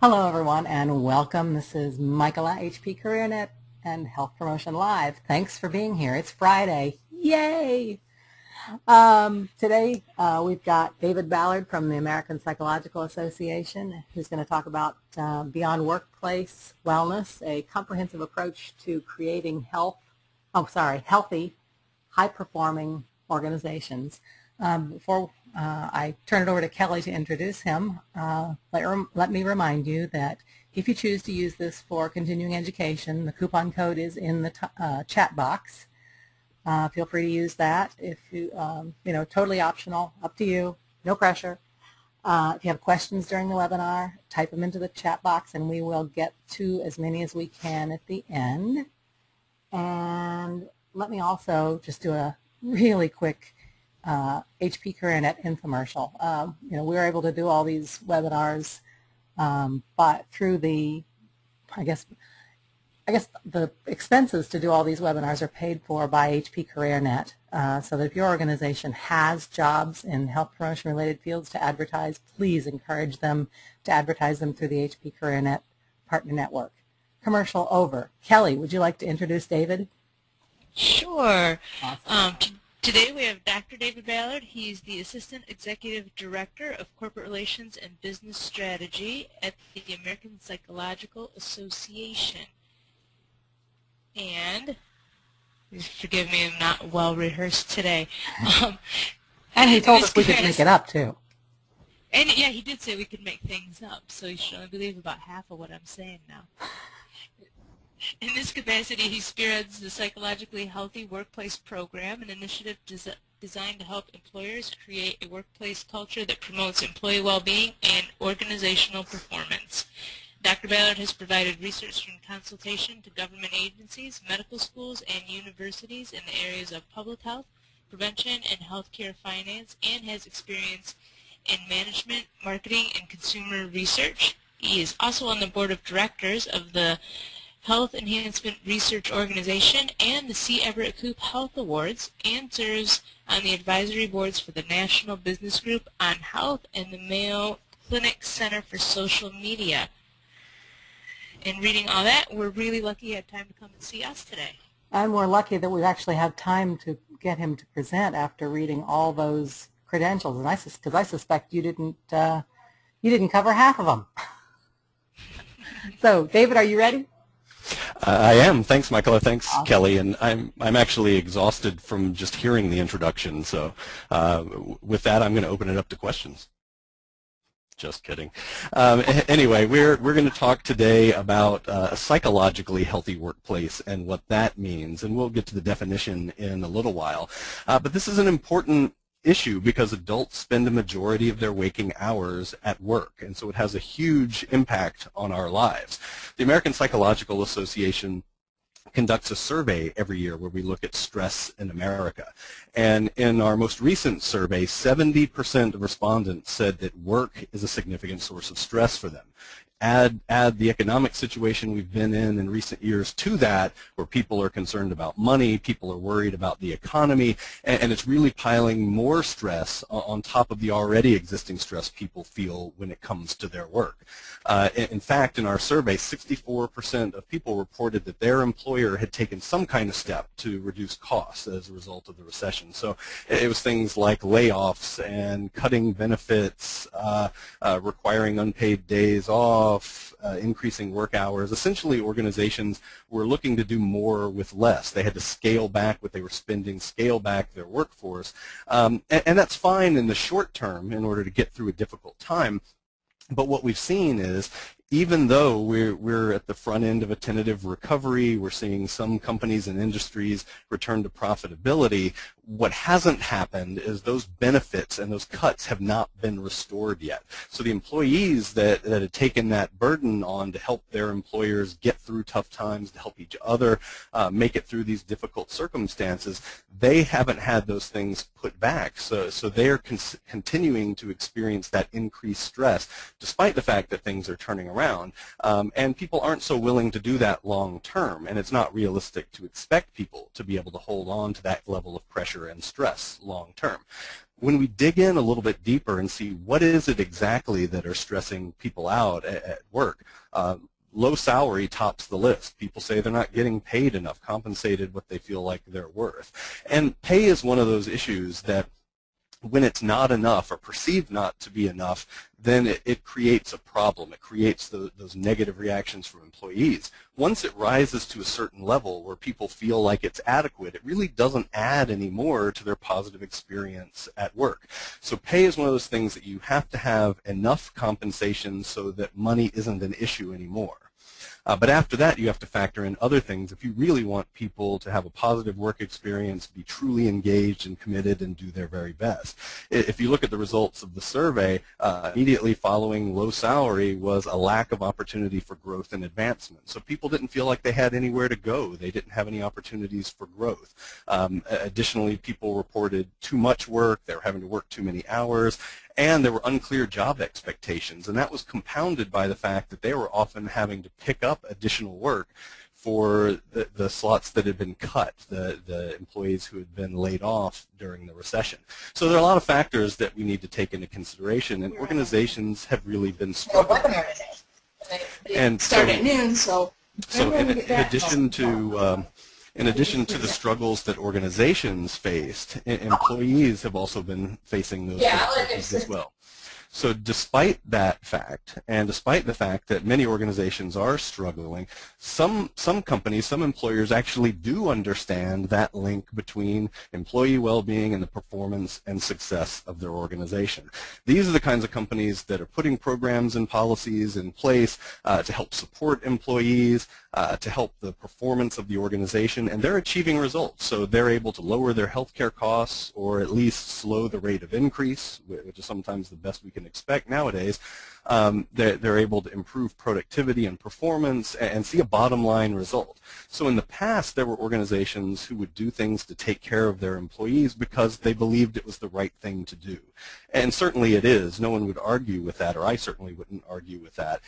Hello everyone and welcome. This is Michaela, HP CareerNet and Health Promotion Live. Thanks for being here. It's Friday. Yay! Today we've got David Ballard from the American Psychological Association who's going to talk about Beyond Workplace Wellness, a comprehensive approach to creating healthy, high-performing organizations. Before I turn it over to Kelly to introduce him, let me remind you that if you choose to use this for continuing education, the coupon code is in the chat box. Feel free to use that. If you, totally optional, up to you, no pressure. If you have questions during the webinar, type them into the chat box and we will get to as many as we can at the end. And let me also just do a really quick HP CareerNet infomercial. We were able to do all these webinars, but through the, I guess the expenses to do all these webinars are paid for by HP CareerNet. So that if your organization has jobs in health promotion related fields to advertise, please encourage them to advertise them through the HP CareerNet Partner Network. Commercial over. Kelly, would you like to introduce David? Sure. Awesome. Today we have Dr. David Ballard. He's the Assistant Executive Director of Corporate Relations and Business Strategy at the American Psychological Association. And, please forgive me, I'm not well rehearsed today. And he told us we could make it up too. And yeah, he did say we could make things up, so you should only believe about half of what I'm saying now. In this capacity, he spearheads the Psychologically Healthy Workplace Program, an initiative designed to help employers create a workplace culture that promotes employee well-being and organizational performance. Dr. Ballard has provided research and consultation to government agencies, medical schools, and universities in the areas of public health, prevention, and healthcare finance, and has experience in management, marketing, and consumer research. He is also on the board of directors of the Health Enhancement Research Organization and the C. Everett Koop Health Awards, and serves on the advisory boards for the National Business Group on Health and the Mayo Clinic Center for Social Media. In reading all that, we're really lucky you had time to come and see us today. And we're lucky that we actually have time to get him to present after reading all those credentials. And because I suspect you didn't cover half of them. So, David, are you ready? I am. Thanks, Michaela. Thanks, Awesome. Kelly. And I'm actually exhausted from just hearing the introduction. So with that, I'm going to open it up to questions. Just kidding. Anyway, we're going to talk today about a psychologically healthy workplace and what that means. And we'll get to the definition in a little while. But this is an important issue because adults spend a majority of their waking hours at work, and so it has a huge impact on our lives. The American Psychological Association conducts a survey every year where we look at stress in America. And in our most recent survey, 70% of respondents said that work is a significant source of stress for them. Add the economic situation we've been in recent years to that, where people are concerned about money, people are worried about the economy, and it's really piling more stress on top of the already existing stress people feel when it comes to their work. In fact, in our survey, 64% of people reported that their employer had taken some kind of step to reduce costs as a result of the recession. So it was things like layoffs and cutting benefits, requiring unpaid days off, increasing work hours. Essentially, organizations were looking to do more with less. They had to scale back what they were spending, scale back their workforce, and that's fine in the short term in order to get through a difficult time. But what we've seen is, even though we're at the front end of a tentative recovery, we're seeing some companies and industries return to profitability, what hasn't happened is those benefits and those cuts have not been restored yet. So the employees that had taken that burden on to help their employers get through tough times, to help each other make it through these difficult circumstances, they haven't had those things put back. So they're continuing to experience that increased stress, despite the fact that things are turning around. And people aren't so willing to do that long term, and it's not realistic to expect people to be able to hold on to that level of pressure and stress long term. When we dig in a little bit deeper and see what is it exactly that are stressing people out at work, low salary tops the list. People say they're not getting paid enough, compensated what they feel like they're worth. And pay is one of those issues that when it's not enough or perceived not to be enough, then it creates a problem. It creates those negative reactions from employees. Once it rises to a certain level where people feel like it's adequate, it really doesn't add any more to their positive experience at work. So pay is one of those things that you have to have enough compensation so that money isn't an issue anymore. But after that, you have to factor in other things. If you really want people to have a positive work experience, be truly engaged and committed, and do their very best. If you look at the results of the survey, immediately following low salary was a lack of opportunity for growth and advancement. So people didn't feel like they had anywhere to go. They didn't have any opportunities for growth. Additionally, people reported too much work. They were having to work too many hours. And there were unclear job expectations, and that was compounded by the fact that they were often having to pick up additional work for the slots that had been cut, the employees who had been laid off during the recession. So there are a lot of factors that we need to take into consideration, and organizations have really been struggling. And start at noon, so in addition to the struggles that organizations faced, employees have also been facing those difficulties as well. So despite that fact, and despite the fact that many organizations are struggling, some companies, some employers actually do understand that link between employee well-being and the performance and success of their organization. These are the kinds of companies that are putting programs and policies in place to help support employees, to help the performance of the organization, and they're achieving results. So they're able to lower their healthcare costs or at least slow the rate of increase, which is sometimes the best we can expect nowadays. They're able to improve productivity and performance and see a bottom line result. So in the past, there were organizations who would do things to take care of their employees because they believed it was the right thing to do. And certainly it is. No one would argue with that, or I certainly wouldn't argue with that.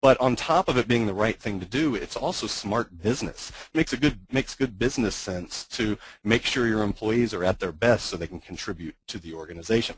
But on top of it being the right thing to do, it's also smart business. It makes good business sense to make sure your employees are at their best so they can contribute to the organization.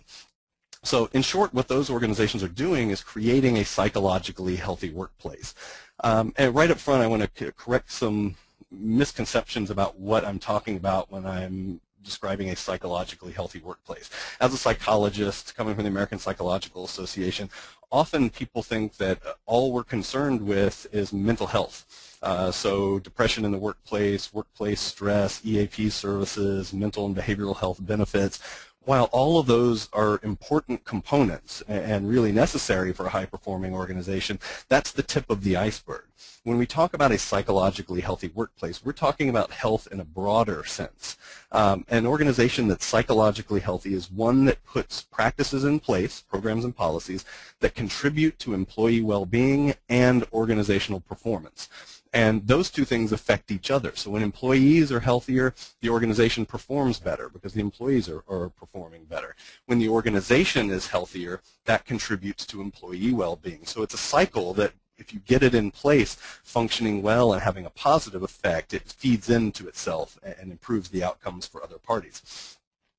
So in short, what those organizations are doing is creating a psychologically healthy workplace. And right up front, I want to correct some misconceptions about what I'm talking about when I'm describing a psychologically healthy workplace. As a psychologist coming from the American Psychological Association, often people think that all we're concerned with is mental health. So depression in the workplace, workplace stress, EAP services, mental and behavioral health benefits. While all of those are important components and really necessary for a high-performing organization, that's the tip of the iceberg. When we talk about a psychologically healthy workplace, we're talking about health in a broader sense. An organization that's psychologically healthy is one that puts practices in place, programs and policies, that contribute to employee well-being and organizational performance. And those two things affect each other. So when employees are healthier, the organization performs better because the employees are performing better. When the organization is healthier, that contributes to employee well-being. So it's a cycle that if you get it in place, functioning well and having a positive effect, it feeds into itself and improves the outcomes for other parties.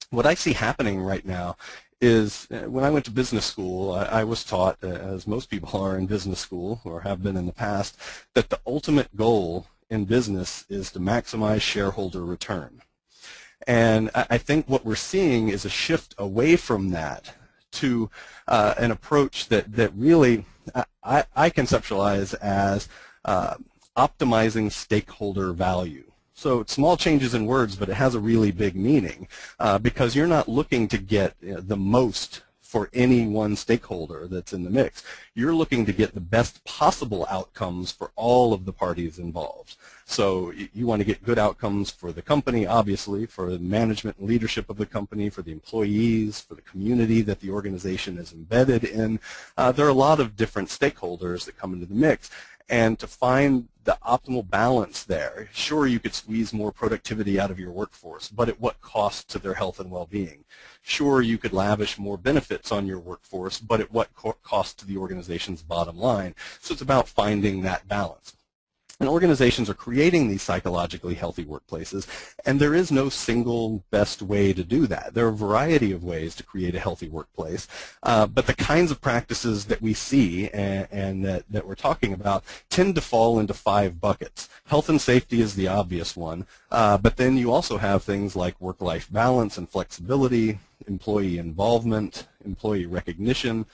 What I see happening right now is when I went to business school, I was taught, as most people are in business school or have been in the past, that the ultimate goal in business is to maximize shareholder return. And I think what we're seeing is a shift away from that to an approach that really I conceptualize as optimizing stakeholder value. So it's small changes in words, but it has a really big meaning because you're not looking to get the most for any one stakeholder that's in the mix. You're looking to get the best possible outcomes for all of the parties involved. So you want to get good outcomes for the company, obviously, for the management and leadership of the company, for the employees, for the community that the organization is embedded in. There are a lot of different stakeholders that come into the mix. and to find the optimal balance there. Sure, you could squeeze more productivity out of your workforce, but at what cost to their health and well-being? Sure, you could lavish more benefits on your workforce, but at what cost to the organization's bottom line? So it's about finding that balance. And organizations are creating these psychologically healthy workplaces, and there is no single best way to do that. There are a variety of ways to create a healthy workplace, but the kinds of practices that we see and that we're talking about tend to fall into 5 buckets. Health and safety is the obvious one, but then you also have things like work-life balance and flexibility, employee involvement, employee recognition,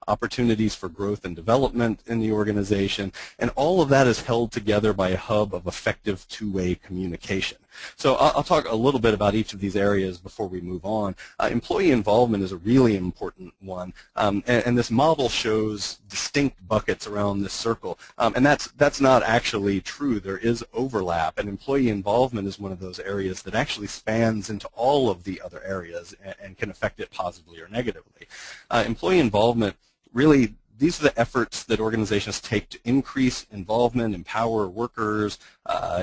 opportunities for growth and development in the organization, and all of that is held together by a hub of effective two-way communication. So I'll talk a little bit about each of these areas before we move on. Employee involvement is a really important one, and this model shows distinct buckets around this circle, and that's not actually true. There is overlap, and employee involvement is one of those areas that actually spans into all of the other areas and can affect it positively or negatively. Employee involvement, really, these are the efforts that organizations take to increase involvement, empower workers,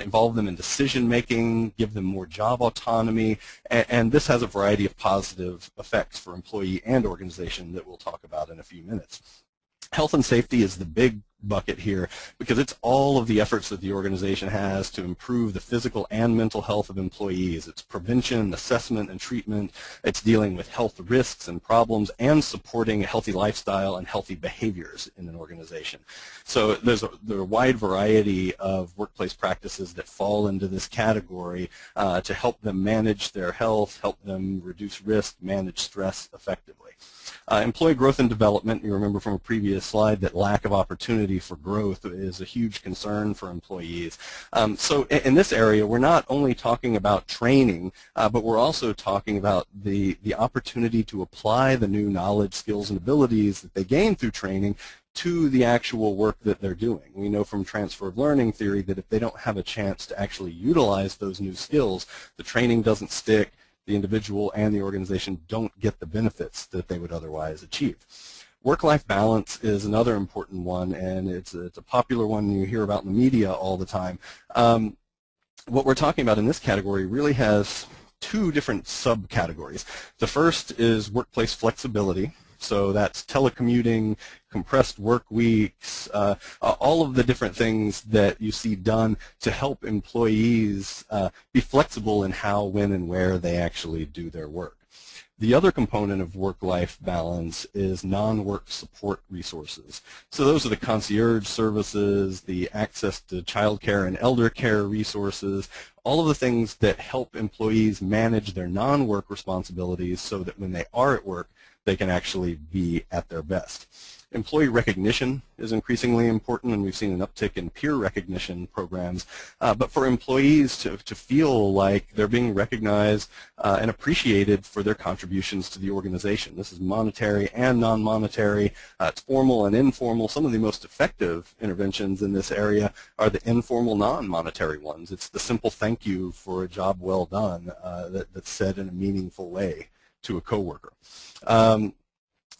involve them in decision-making, give them more job autonomy, and this has a variety of positive effects for employee and organization that we'll talk about in a few minutes. Health and safety is the big bucket here because it's all of the efforts that the organization has to improve the physical and mental health of employees. It's prevention, assessment, and treatment. It's dealing with health risks and problems and supporting a healthy lifestyle and healthy behaviors in an organization. So there are a wide variety of workplace practices that fall into this category to help them manage their health, help them reduce risk, manage stress effectively. Employee growth and development, you remember from a previous slide that lack of opportunity for growth is a huge concern for employees. So in this area, we're not only talking about training, but we're also talking about the opportunity to apply the new knowledge, skills, and abilities that they gain through training to the actual work that they're doing. We know from transfer of learning theory that if they don't have a chance to actually utilize those new skills, the training doesn't stick, the individual and the organization don't get the benefits that they would otherwise achieve. Work-life balance is another important one, and it's a popular one you hear about in the media all the time. What we're talking about in this category really has 2 different subcategories. The first is workplace flexibility. So that's telecommuting, compressed work weeks, all of the different things that you see done to help employees be flexible in how, when, and where they actually do their work. The other component of work-life balance is non-work support resources. So those are the concierge services, the access to child care and elder care resources, all of the things that help employees manage their non-work responsibilities so that when they are at work, they can actually be at their best. Employee recognition is increasingly important, and we've seen an uptick in peer recognition programs. But for employees to feel like they're being recognized and appreciated for their contributions to the organization. This is monetary and non-monetary. It's formal and informal. Some of the most effective interventions in this area are the informal, non-monetary ones. It's the simple thank you for a job well done that's said in a meaningful way to a coworker.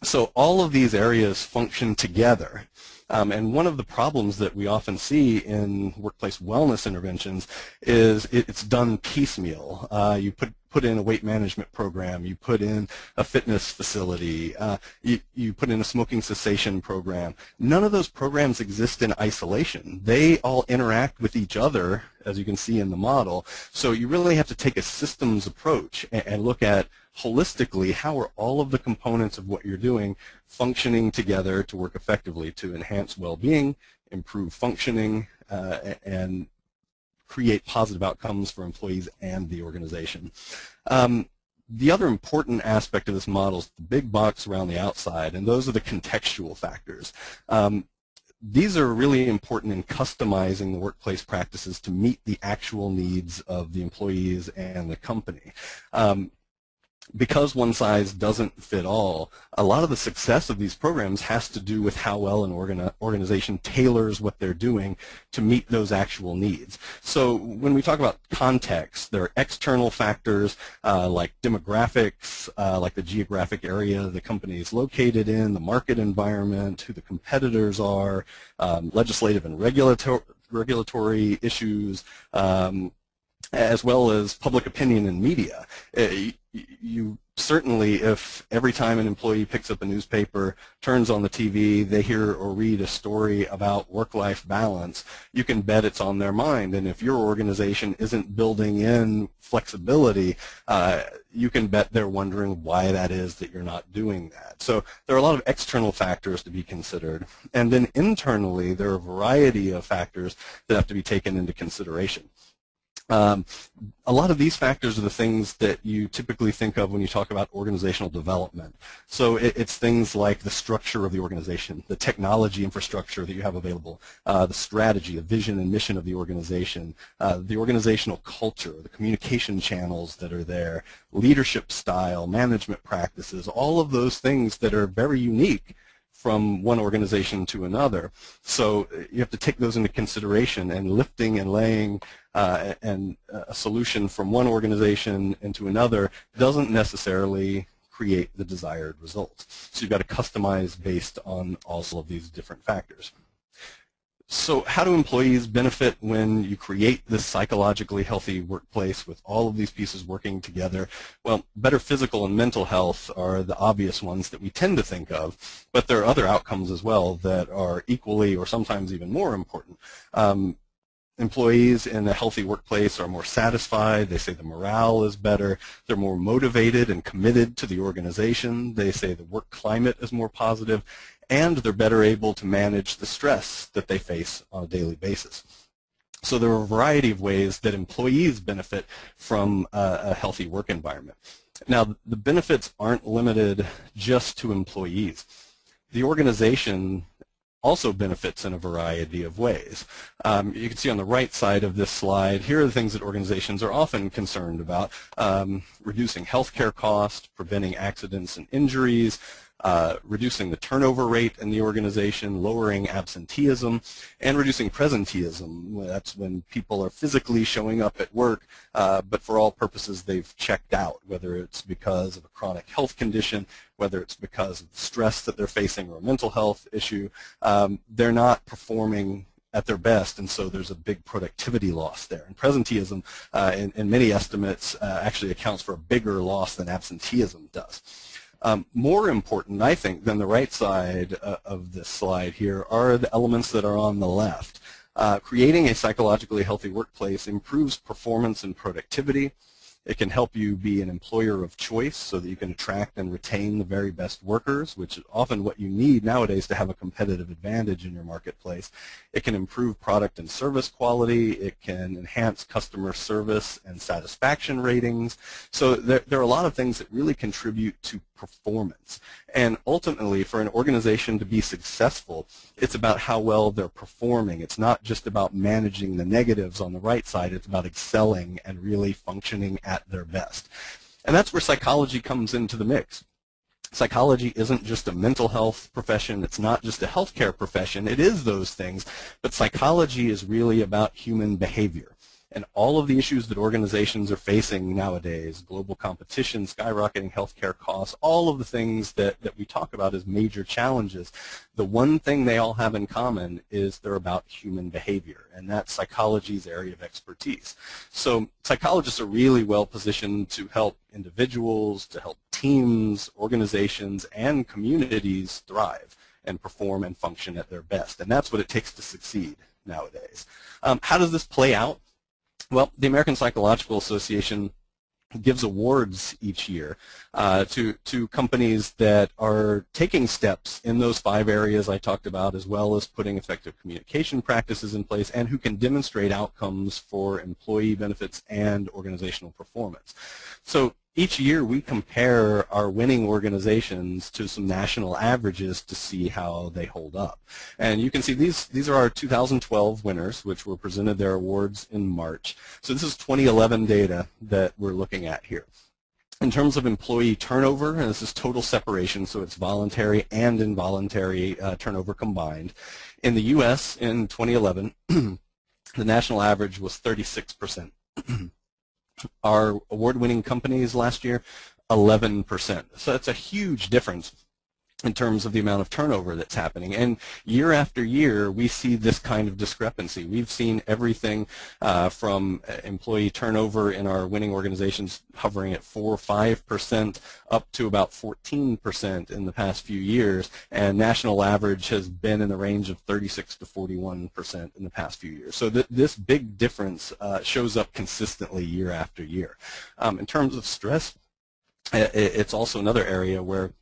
So all of these areas function together. And one of the problems that we often see in workplace wellness interventions is it's done piecemeal. You put in a weight management program, you put in a fitness facility, you put in a smoking cessation program. None of those programs exist in isolation. They all interact with each other, as you can see in the model. So you really have to take a systems approach and look at holistically how are all of the components of what you're doing functioning together to work effectively to enhance well-being, improve functioning, and create positive outcomes for employees and the organization. The other important aspect of this model is the big box around the outside, and those are the contextual factors. These are really important in customizing the workplace practices to meet the actual needs of the employees and the company. because one size doesn't fit all, a lot of the success of these programs has to do with how well an organization tailors what they're doing to meet those actual needs. So when we talk about context, there are external factors like demographics, like the geographic area the company is located in, the market environment, who the competitors are, legislative and regulatory issues, as well as public opinion and media. You certainly, if every time an employee picks up a newspaper, turns on the TV, they hear or read a story about work-life balance, you can bet it's on their mind. And if your organization isn't building in flexibility, you can bet they're wondering why that is that you're not doing that. So there are a lot of external factors to be considered. And then internally, there are a variety of factors that have to be taken into consideration. A lot of these factors are the things that you typically think of when you talk about organizational development. So it's things like the structure of the organization, the technology infrastructure that you have available, the strategy, the vision and mission of the organizational culture, the communication channels that are there, leadership style, management practices, all of those things that are very unique from one organization to another. So you have to take those into consideration, and lifting and laying and a solution from one organization into another doesn't necessarily create the desired result. So you've got to customize based on all of these different factors. So how do employees benefit when you create this psychologically healthy workplace with all of these pieces working together? Well, better physical and mental health are the obvious ones that we tend to think of, but there are other outcomes as well that are equally or sometimes even more important. Employees in a healthy workplace are more satisfied. They say the morale is better. They're more motivated and committed to the organization. They say the work climate is more positive, and they're better able to manage the stress that they face on a daily basis. So there are a variety of ways that employees benefit from a healthy work environment. Now, the benefits aren't limited just to employees. The organization also benefits in a variety of ways. You can see on the right side of this slide, here are the things that organizations are often concerned about: reducing healthcare costs, preventing accidents and injuries, reducing the turnover rate in the organization, lowering absenteeism, and reducing presenteeism. That's when people are physically showing up at work, but for all purposes they've checked out, whether it's because of a chronic health condition, whether it's because of the stress that they're facing or a mental health issue. They're not performing at their best, and so there's a big productivity loss there. And presenteeism, in many estimates, actually accounts for a bigger loss than absenteeism does. More important, I think, than the right side of this slide here are the elements that are on the left. Creating a psychologically healthy workplace improves performance and productivity. It can help you be an employer of choice so that you can attract and retain the very best workers, which is often what you need nowadays to have a competitive advantage in your marketplace. It can improve product and service quality. It can enhance customer service and satisfaction ratings. So there are a lot of things that really contribute to performance. And ultimately, for an organization to be successful, it's about how well they're performing. It's not just about managing the negatives on the right side. It's about excelling and really functioning at their best. And that's where psychology comes into the mix. Psychology isn't just a mental health profession. It's not just a healthcare profession. It is those things. But psychology is really about human behavior. And all of the issues that organizations are facing nowadays, global competition, skyrocketing healthcare costs, all of the things that we talk about as major challenges, the one thing they all have in common is they're about human behavior, and that's psychology's area of expertise. So psychologists are really well positioned to help individuals, to help teams, organizations, and communities thrive and perform and function at their best. And that's what it takes to succeed nowadays. How does this play out? Well, the American Psychological Association gives awards each year to companies that are taking steps in those 5 areas I talked about, as well as putting effective communication practices in place, and who can demonstrate outcomes for employee benefits and organizational performance. So each year we compare our winning organizations to some national averages to see how they hold up. And you can see these are our 2012 winners, which were presented their awards in March. So this is 2011 data that we're looking at here. In terms of employee turnover, and this is total separation, so it's voluntary and involuntary turnover combined. In the U.S. in 2011, the national average was 36%. Our award-winning companies last year, 11%. So that's a huge difference in terms of the amount of turnover that's happening. And year after year, we see this kind of discrepancy. We've seen everything from employee turnover in our winning organizations hovering at 4 or 5% up to about 14% in the past few years. And national average has been in the range of 36 to 41% in the past few years. So this big difference shows up consistently year after year. In terms of stress, it's also another area where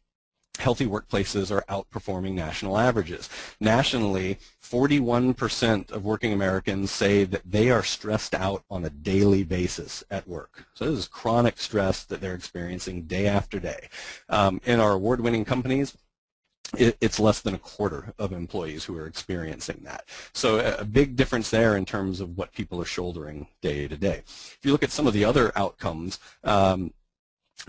healthy workplaces are outperforming national averages. Nationally, 41% of working Americans say that they are stressed out on a daily basis at work. So this is chronic stress that they're experiencing day after day. In our award-winning companies, it's less than a quarter of employees who are experiencing that. So a big difference there in terms of what people are shouldering day to day. If you look at some of the other outcomes,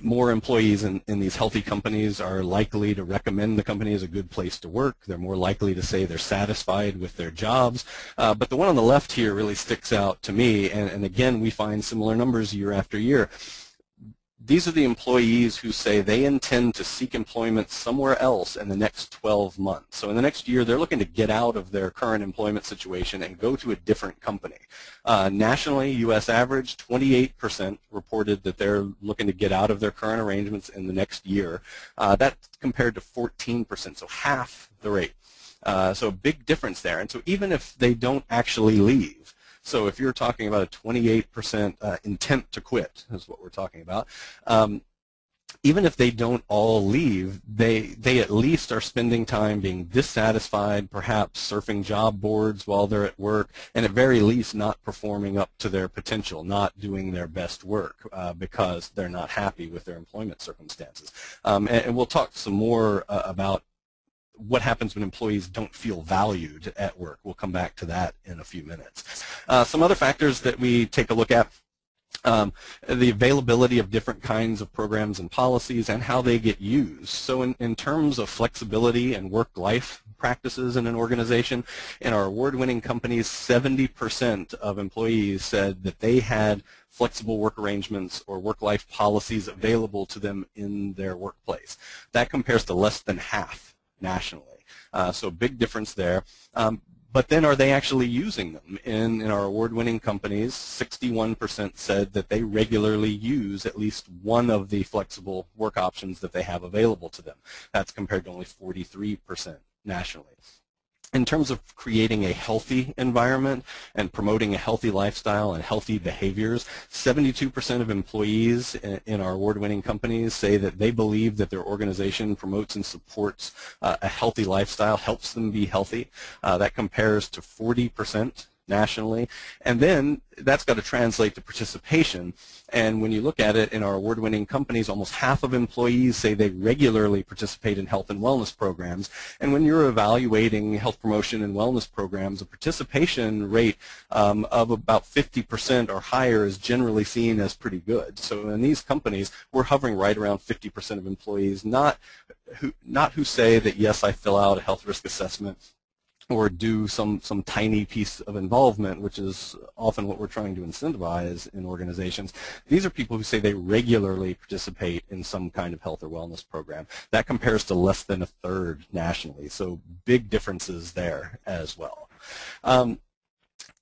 more employees in these healthy companies are likely to recommend the company as a good place to work. They're more likely to say they're satisfied with their jobs. But the one on the left here really sticks out to me, and again, we find similar numbers year after year. These are the employees who say they intend to seek employment somewhere else in the next 12 months. So in the next year, they're looking to get out of their current employment situation and go to a different company. Nationally, U.S. average, 28% reported that they're looking to get out of their current arrangements in the next year. That's compared to 14%, so half the rate. So a big difference there. And so even if they don't actually leave, so if you're talking about a 28% intent to quit, is what we're talking about, even if they don't all leave, they at least are spending time being dissatisfied, perhaps surfing job boards while they're at work, and at very least not performing up to their potential, not doing their best work because they're not happy with their employment circumstances. And we'll talk some more about what happens when employees don't feel valued at work. We'll come back to that in a few minutes. Some other factors that we take a look at, the availability of different kinds of programs and policies and how they get used. So in terms of flexibility and work-life practices in an organization, in our award-winning companies, 70% of employees said that they had flexible work arrangements or work-life policies available to them in their workplace. That compares to less than half nationally. So a big difference there. But then are they actually using them? In our award-winning companies, 61% said that they regularly use at least one of the flexible work options that they have available to them. That's compared to only 43% nationally. In terms of creating a healthy environment and promoting a healthy lifestyle and healthy behaviors, 72% of employees in our award-winning companies say that they believe that their organization promotes and supports a healthy lifestyle, helps them be healthy. That compares to 40% nationally. And then that's got to translate to participation. And when you look at it in our award-winning companies, almost half of employees say they regularly participate in health and wellness programs. And when you're evaluating health promotion and wellness programs, a participation rate of about 50% or higher is generally seen as pretty good. So in these companies, we're hovering right around 50% of employees, not who say that, yes, I fill out a health risk assessment or do some tiny piece of involvement, which is often what we're trying to incentivize in organizations. These are people who say they regularly participate in some kind of health or wellness program. That compares to less than a third nationally, so big differences there as well.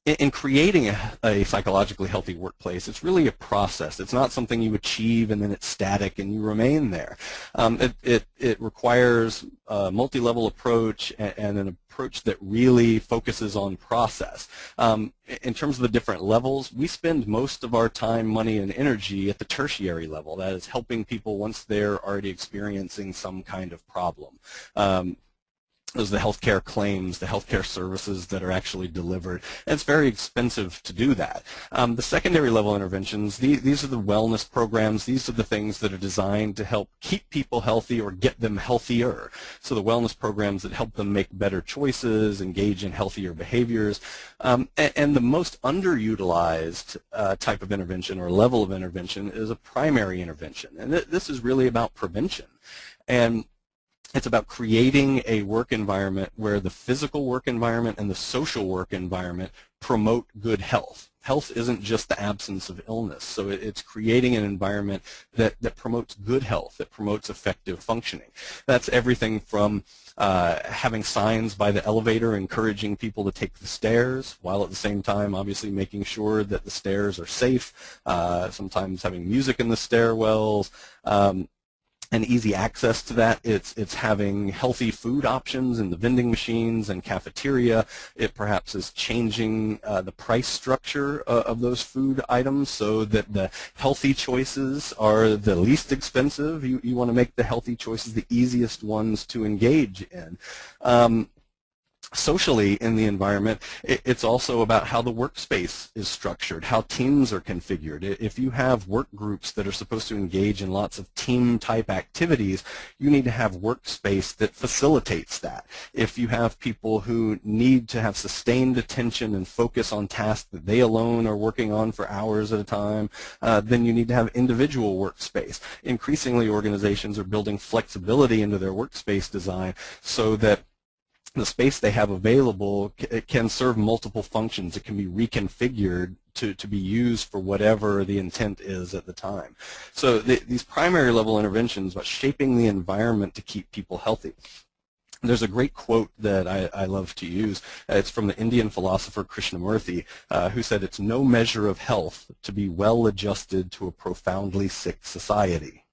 In creating a psychologically healthy workplace, it's really a process. It's not something you achieve and then it's static and you remain there. It requires a multi-level approach and an approach that really focuses on process. In terms of the different levels, we spend most of our time, money, and energy at the tertiary level. That is helping people once they're already experiencing some kind of problem. Those are the healthcare claims, the healthcare services that are actually delivered. And it's very expensive to do that. The secondary level interventions, these are the wellness programs. These are the things that are designed to help keep people healthy or get them healthier. So the wellness programs that help them make better choices, engage in healthier behaviors. And the most underutilized type of intervention or level of intervention is a primary intervention. And this is really about prevention. And it's about creating a work environment where the physical work environment and the social work environment promote good health. Health isn't just the absence of illness, so it's creating an environment that promotes good health, that promotes effective functioning. That's everything from having signs by the elevator encouraging people to take the stairs, while at the same time obviously making sure that the stairs are safe, sometimes having music in the stairwells, and easy access to that. It's having healthy food options in the vending machines and cafeteria. It perhaps is changing the price structure of those food items so that the healthy choices are the least expensive. You want to make the healthy choices the easiest ones to engage in. Socially in the environment, it's also about how the workspace is structured, how teams are configured. If you have work groups that are supposed to engage in lots of team-type activities, you need to have workspace that facilitates that. If you have people who need to have sustained attention and focus on tasks that they alone are working on for hours at a time, then you need to have individual workspace. Increasingly, organizations are building flexibility into their workspace design so that the space they have available can serve multiple functions. It can be reconfigured to be used for whatever the intent is at the time. So these primary level interventions about shaping the environment to keep people healthy. There's a great quote that I love to use. It's from the Indian philosopher Krishnamurti, who said, "It's no measure of health to be well adjusted to a profoundly sick society."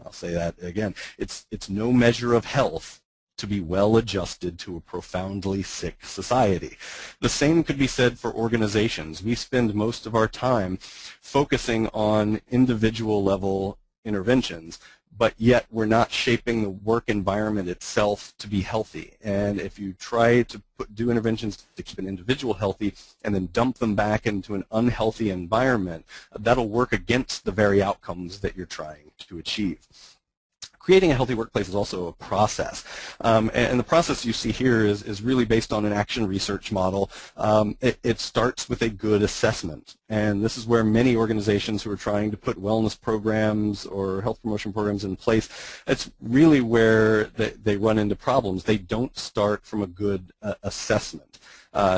I'll say that again. It's no measure of health to be well adjusted to a profoundly sick society. The same could be said for organizations. We spend most of our time focusing on individual level interventions, but yet we're not shaping the work environment itself to be healthy. And if you try to do interventions to keep an individual healthy and then dump them back into an unhealthy environment, that'll work against the very outcomes that you're trying to achieve. Creating a healthy workplace is also a process, and the process you see here is really based on an action research model. It starts with a good assessment, and this is where many organizations who are trying to put wellness programs or health promotion programs in place, it's really where they run into problems. They don't start from a good assessment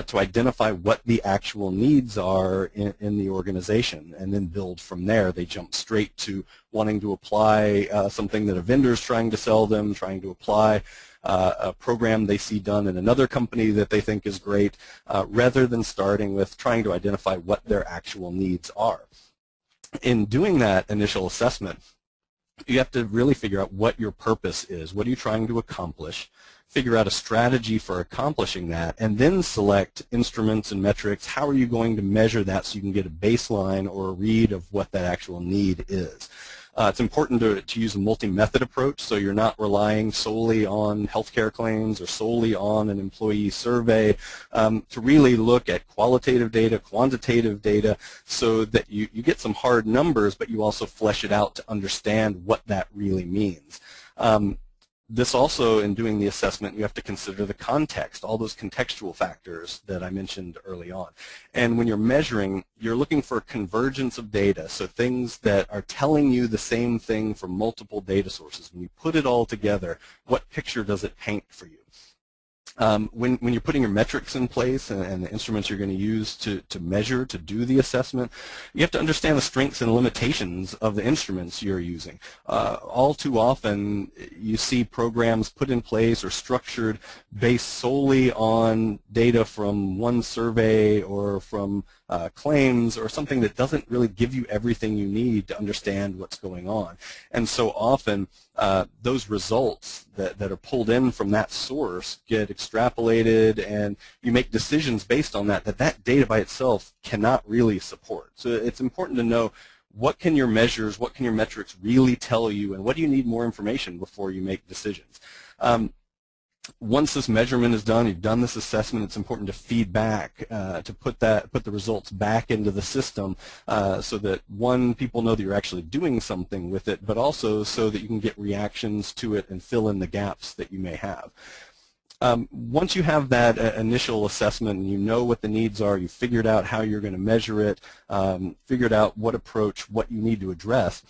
to identify what the actual needs are in the organization, and then build from there. They jump straight to wanting to apply something that a vendor is trying to sell them, trying to apply a program they see done in another company that they think is great, rather than starting with trying to identify what their actual needs are. In doing that initial assessment, you have to really figure out what your purpose is. What are you trying to accomplish? Figure out a strategy for accomplishing that, and then select instruments and metrics. How are you going to measure that so you can get a baseline or a read of what that actual need is? It's important to use a multi-method approach, so you're not relying solely on healthcare claims or solely on an employee survey, to really look at qualitative data, quantitative data, so that you get some hard numbers, but you also flesh it out to understand what that really means. This also, in doing the assessment, you have to consider the context, all those contextual factors that I mentioned early on. And when you're measuring, you're looking for a convergence of data, so things that are telling you the same thing from multiple data sources. When you put it all together, what picture does it paint for you? When you're putting your metrics in place and the instruments you're going to use to measure, to do the assessment, you have to understand the strengths and limitations of the instruments you're using. All too often you see programs put in place or structured based solely on data from one survey or from claims or something that doesn't really give you everything you need to understand what's going on. And so often those results that are pulled in from that source get extrapolated, and you make decisions based on that data by itself cannot really support. So it's important to know what can your measures, what can your metrics really tell you, and what do you need more information before you make decisions. Once this measurement is done, you've done this assessment, it's important to feed back, to put the results back into the system so that, one, people know that you're actually doing something with it, but also so that you can get reactions to it and fill in the gaps that you may have. Once you have that initial assessment and you know what the needs are, you've figured out how you're going to measure it, figured out what approach, what you need to address,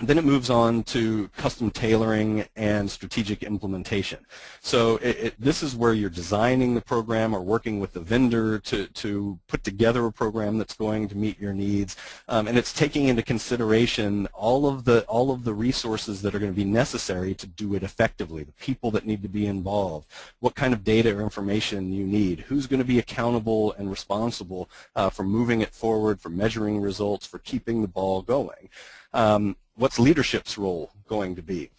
then it moves on to custom tailoring and strategic implementation. So this is where you're designing the program or working with the vendor to put together a program that's going to meet your needs, and it's taking into consideration all of the resources that are going to be necessary to do it effectively, the people that need to be involved, what kind of data or information you need, who's going to be accountable and responsible for moving it forward, for measuring results, for keeping the ball going. What's leadership's role going to be?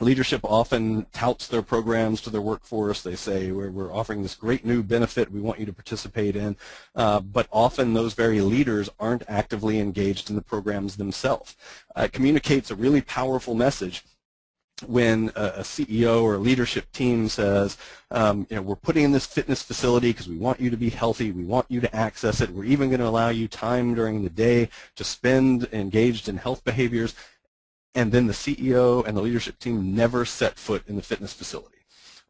Leadership often touts their programs to their workforce. They say, we're offering this great new benefit we want you to participate in, but often those very leaders aren't actively engaged in the programs themselves. It communicates a really powerful message when a CEO or a leadership team says, we're putting in this fitness facility because we want you to be healthy, we want you to access it, we're even going to allow you time during the day to spend engaged in health behaviors, and then the CEO and the leadership team never set foot in the fitness facility.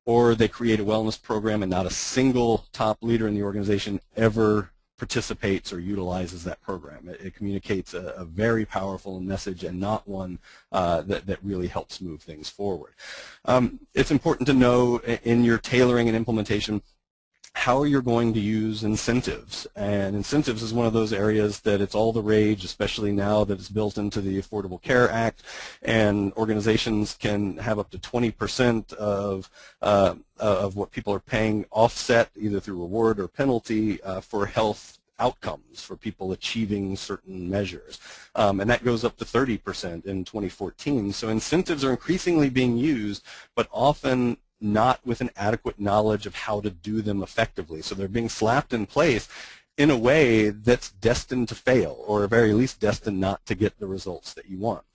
Or they create a wellness program and not a single top leader in the organization ever participates or utilizes that program. It communicates a very powerful message and not one that really helps move things forward. It's important to know in your tailoring and implementation how you're going to use incentives. And incentives is one of those areas that it's all the rage, especially now that it's built into the Affordable Care Act, and organizations can have up to 20% of what people are paying offset either through reward or penalty for health outcomes, for people achieving certain measures. And that goes up to 30% in 2014. So incentives are increasingly being used, but often not with an adequate knowledge of how to do them effectively. So they're being slapped in place in a way that's destined to fail, or at very least destined not to get the results that you want.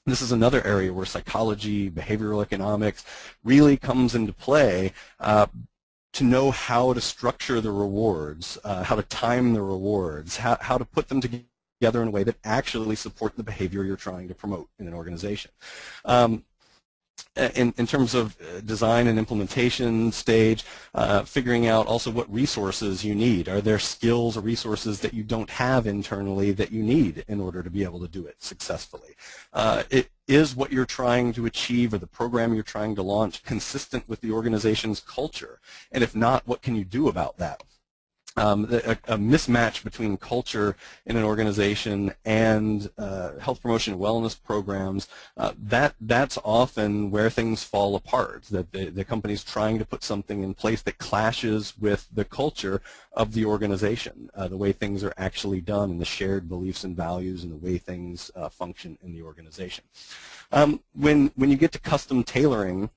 This is another area where psychology, behavioral economics really comes into play to know how to structure the rewards, how to time the rewards, how to put them together in a way that actually support the behavior you're trying to promote in an organization. In terms of design and implementation stage, figuring out also what resources you need. Are there skills or resources that you don't have internally that you need in order to be able to do it successfully? Is what you're trying to achieve or the program you're trying to launch consistent with the organization's culture? And if not, what can you do about that? A mismatch between culture in an organization and health promotion and wellness programs, that's often where things fall apart, that the company's trying to put something in place that clashes with the culture of the organization, the way things are actually done and the shared beliefs and values and the way things function in the organization. When you get to custom tailoring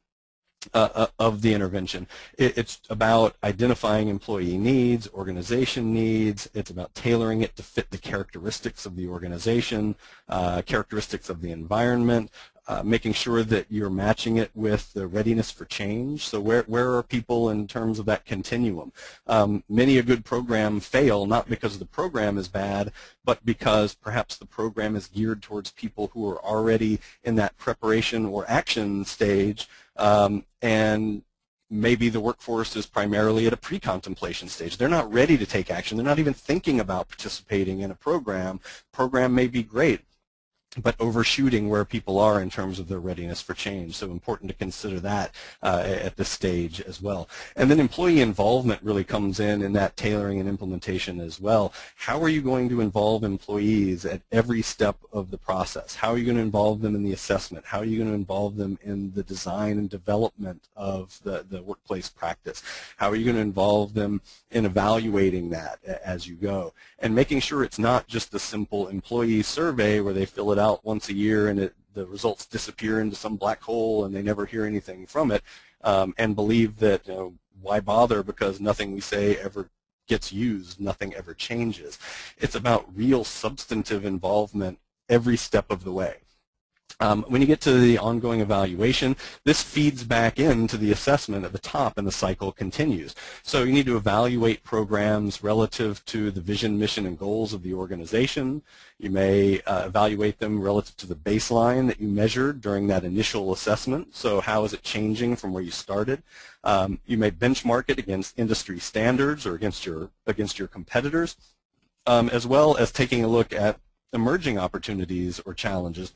of the intervention, it's about identifying employee needs, organization needs. It's about tailoring it to fit the characteristics of the organization, characteristics of the environment, making sure that you're matching it with the readiness for change. So where are people in terms of that continuum? Many a good program fail not because the program is bad, but because perhaps the program is geared towards people who are already in that preparation or action stage, and maybe the workforce is primarily at a pre-contemplation stage. They're not ready to take action. They're not even thinking about participating in a program. Program may be great, but overshooting where people are in terms of their readiness for change. So important to consider that at this stage as well. And then employee involvement really comes in that tailoring and implementation as well. How are you going to involve employees at every step of the process? How are you going to involve them in the assessment? How are you going to involve them in the design and development of the workplace practice? How are you going to involve them in evaluating that as you go? And making sure it's not just a simple employee survey where they fill it out once a year and the results disappear into some black hole and they never hear anything from it, and believe that why bother, because nothing we say ever gets used, nothing ever changes. It's about real substantive involvement every step of the way. When you get to the ongoing evaluation, this feeds back into the assessment at the top, and the cycle continues. So you need to evaluate programs relative to the vision, mission, and goals of the organization. You may evaluate them relative to the baseline that you measured during that initial assessment. So how is it changing from where you started? You may benchmark it against industry standards or against your competitors, as well as taking a look at emerging opportunities or challenges,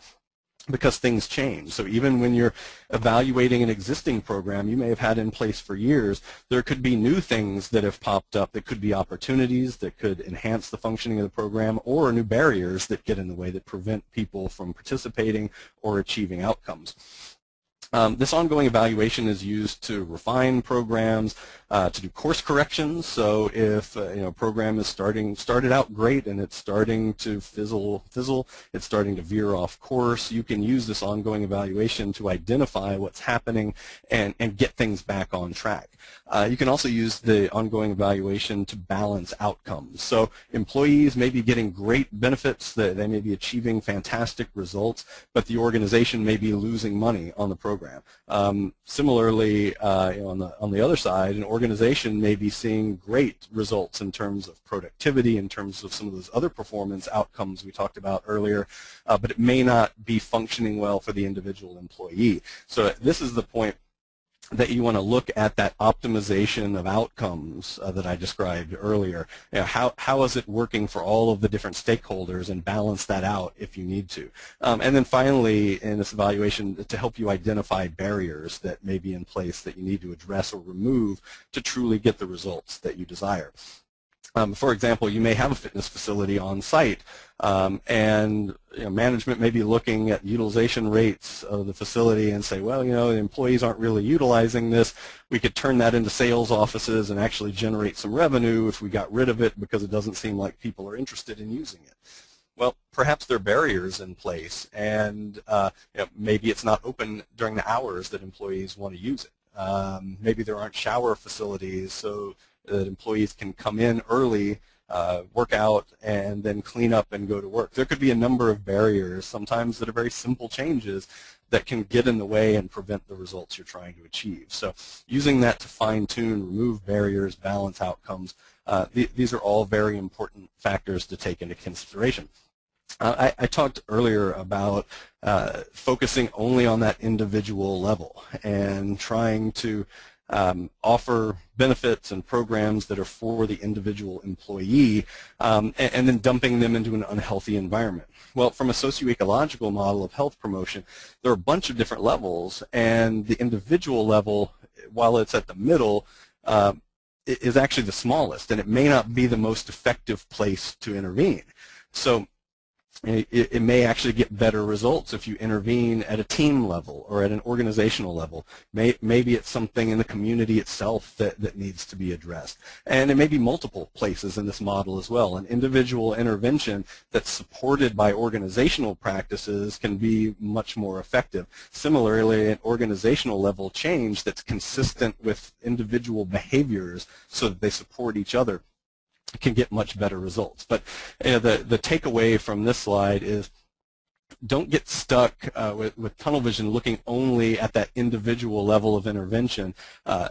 because things change. So even when you're evaluating an existing program you may have had in place for years, there could be new things that have popped up that could be opportunities that could enhance the functioning of the program, or new barriers that get in the way that prevent people from participating or achieving outcomes. This ongoing evaluation is used to refine programs, to do course corrections. So if a program is started out great and it's starting to fizzle, it's starting to veer off course, you can use this ongoing evaluation to identify what's happening and get things back on track. You can also use the ongoing evaluation to balance outcomes. So employees may be getting great benefits, they may be achieving fantastic results, but the organization may be losing money on the program. Similarly, on the other side, an organization may be seeing great results in terms of productivity, in terms of some of those other performance outcomes we talked about earlier, but it may not be functioning well for the individual employee. So this is the point that you want to look at that optimization of outcomes that I described earlier. How is it working for all of the different stakeholders, and balance that out if you need to. And then finally, in this evaluation, to help you identify barriers that may be in place that you need to address or remove to truly get the results that you desire. For example, you may have a fitness facility on site, and management may be looking at utilization rates of the facility and say, well, the employees aren't really utilizing this. We could turn that into sales offices and actually generate some revenue if we got rid of it, because it doesn't seem like people are interested in using it. Well, perhaps there are barriers in place, and maybe it's not open during the hours that employees want to use it. Maybe there aren't shower facilities so that employees can come in early, work out, and then clean up and go to work. There could be a number of barriers, sometimes that are very simple changes, that can get in the way and prevent the results you're trying to achieve. So using that to fine-tune, remove barriers, balance outcomes, these are all very important factors to take into consideration. I talked earlier about focusing only on that individual level and trying to offer benefits and programs that are for the individual employee, and then dumping them into an unhealthy environment. Well, from a socio-ecological model of health promotion, there are a bunch of different levels, and the individual level, while it's at the middle, is actually the smallest, and it may not be the most effective place to intervene. So it may actually get better results if you intervene at a team level or at an organizational level. Maybe it's something in the community itself that needs to be addressed. And it may be multiple places in this model as well. An individual intervention that's supported by organizational practices can be much more effective. Similarly, an organizational level change that's consistent with individual behaviors so that they support each other can get much better results. But the takeaway from this slide is, don't get stuck with tunnel vision looking only at that individual level of intervention.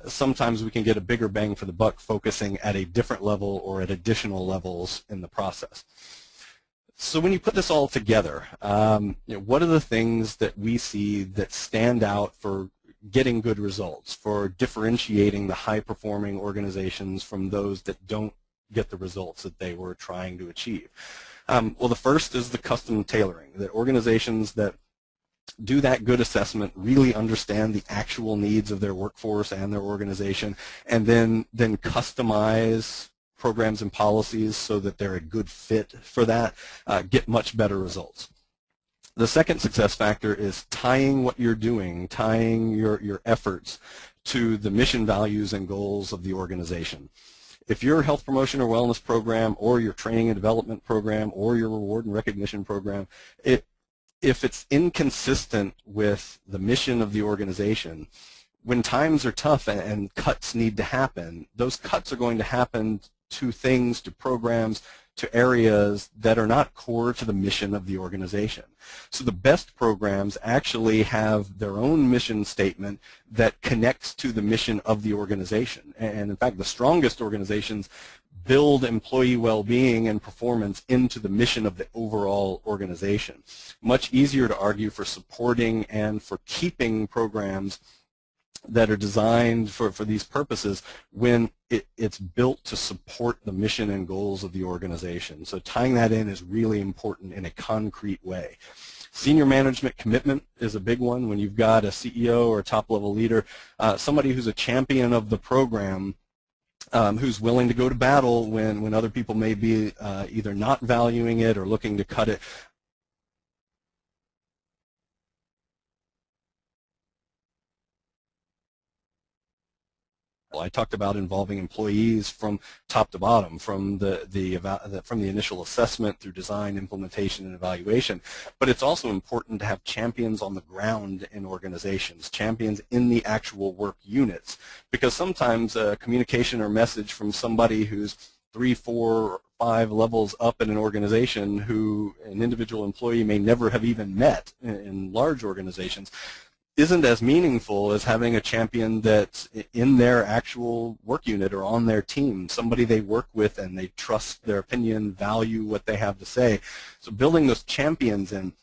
Sometimes we can get a bigger bang for the buck focusing at a different level or at additional levels in the process. So when you put this all together, what are the things that we see that stand out for getting good results, for differentiating the high-performing organizations from those that don't get the results that they were trying to achieve? Well, the first is the custom tailoring, that organizations that do that good assessment really understand the actual needs of their workforce and their organization, and then customize programs and policies so that they're a good fit for that, get much better results. The second success factor is tying what you're doing, tying your efforts to the mission, values, and goals of the organization. If your health promotion or wellness program, or your training and development program, or your reward and recognition program, if it's inconsistent with the mission of the organization, when times are tough and cuts need to happen, those cuts are going to happen to things, to programs, to areas that are not core to the mission of the organization. So the best programs actually have their own mission statement that connects to the mission of the organization. And in fact, the strongest organizations build employee well-being and performance into the mission of the overall organization. Much easier to argue for supporting and for keeping programs that are designed for these purposes when it's built to support the mission and goals of the organization. So tying that in is really important in a concrete way. Senior management commitment is a big one. When you've got a CEO or a top-level leader, somebody who's a champion of the program, who's willing to go to battle when other people may be either not valuing it or looking to cut it. I talked about involving employees from top to bottom, from the initial assessment through design, implementation, and evaluation. But it's also important to have champions on the ground in organizations, champions in the actual work units, because sometimes a communication or message from somebody who's 3, 4, 5 levels up in an organization who an individual employee may never have even met in large organizations isn't as meaningful as having a champion that's in their actual work unit or on their team, somebody they work with and they trust their opinion, value what they have to say. So building those champions in.